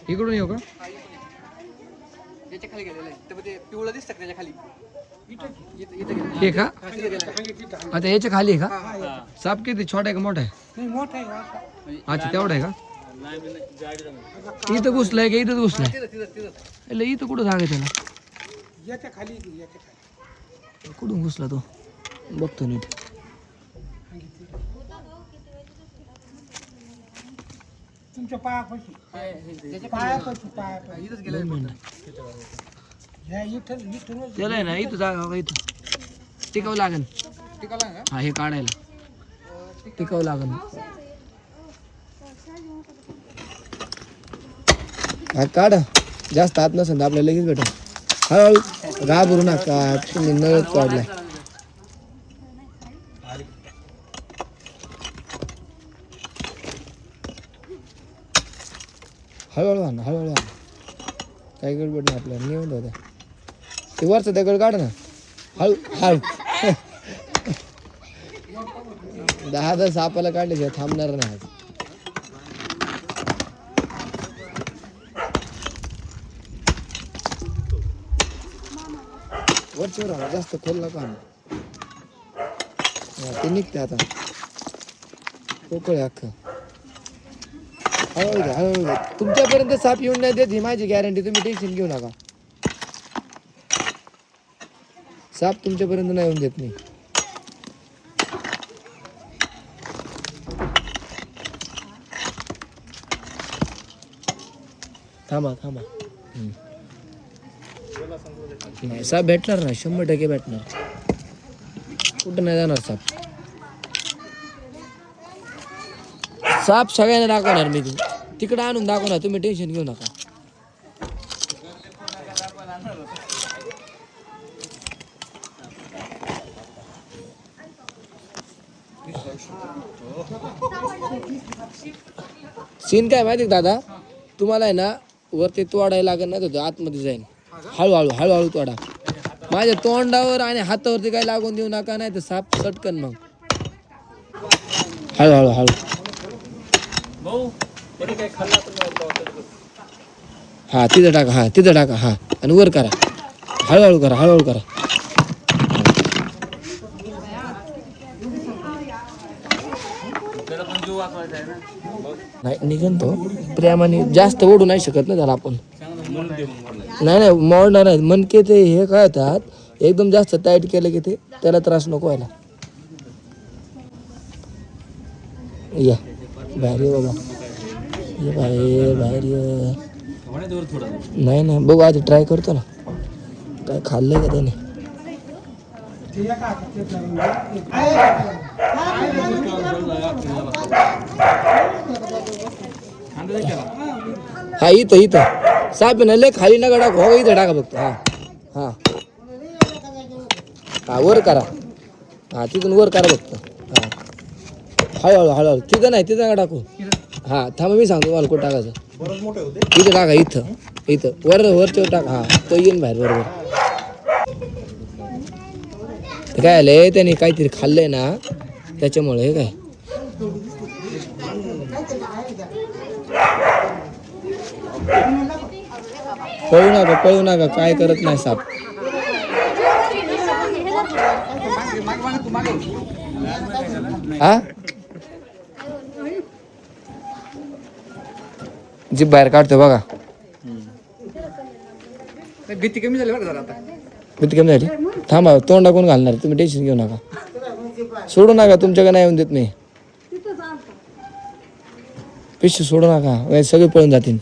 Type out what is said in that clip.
इकडून येऊ का? याच्या खाली गेलेलं आहे ते पिवळं दिसतं त्याच्या खाली. हे का? आता याच्या खाली आहे का? साप किती छोटा आहे का मोठा आहे? अच्छा तेवढा आहे का? इथं घुसलाय का? इथंच घुसलाय? इथं कुठं जागा आहे त्याला? कुठून घुसला तो? बघतो नीट. तुमच्या पायापाशी त्याला आहे ना इथं जागा इथं टिकावं लागेल. हा हे काढायला टिकावं लागेल. हा काढा. जास्त आत नसेल आपल्याला लगेच भेटा. हळूहळू घाबरू नका. तुम्ही नळच काढलाय. हळूहळू आणा हळूहळू आणा. काही गडबड नाही आपल्याला निवड होत्या. ते वरचं दगड काढ ना. हळू हळू 10 सापाला काढले थांबणार नाही. वरच्यावर आणा. जास्त खोल नका आणा. ते निघते आता. पोकळ अख्खं. हळूहळू घ्या हळूहळू घ्या. तुमच्यापर्यंत साप येऊन नाही देत ही माझी गॅरंटी. तुम्ही टेन्शन घेऊ नका. साप तुमच्यापर्यंत नाही येऊन देत नाही. थांबा थांबा. नाही साप भेटणार ना. 100% भेटणार. कुठं नाही जाणार साप. साप सगळ्यांना दाखवणार मी. तिकडे आणून दाखवणार. तुम्ही टेन्शन घेऊ नका. सीन काय माहिती का दादा? तुम्हाला आहे ना वरती तोडायला लागेल ना. तो आतमध्ये जाईल. हळूहळू हळूहळू तोडा. माझ्या तोंडावर आणि हातावरती काही लागून देऊ नका. नाही तर साप सटकन मग. हळूहळू हळू. हा तिथं टाका. हा तिथं टाका. हा आणि वर करा. हळूहळू करा हळूहळू करा. नाही निघन तो. प्रेमाने जास्त ओढू नाही शकत ना त्याला आपण. नाही नाही मोडणार नाही. मनके ते हे काय होतात एकदम जास्त टाईट केलं की ते त्याला त्रास नको व्हायला. या बाहेर ये बाबा. ये बाहेर बाहेर ये. नाही नाही बघू आधी ट्राय करतो ना. काय खाल्लंय का त्याने? हा इथं इथं साप ना. लय खाली नका टाकू. हो इथं टाका फक्त. हा हा हा वर करा. हा तिथून वर करा फक्त. हा हळूहळू हळूहळू. तिथं नाही तिथं नका टाकू. हा थांबा मी सांगतो मला कुठं टाकायचं. इथं टाका. इथं इथं वरच्यावर टाका. हा तो येईन बाहेर बरोबर. काय आलंय त्याने काहीतरी खाल्लंय ना त्याच्यामुळे. हे काय पळू नका. काय करत नाही साप. हा जीभ बाहेर काढतो बघा. भीती कमी झाली बरं जरा आता. भीती कमी झाली. थांबा तोंडा कोण घालणार. तुम्ही टेन्शन घेऊ नका. सोडू नका. तुमच्याकडे नाही येऊन देत नाही. पिशवी सोडू नका. सगळे पळून जातील.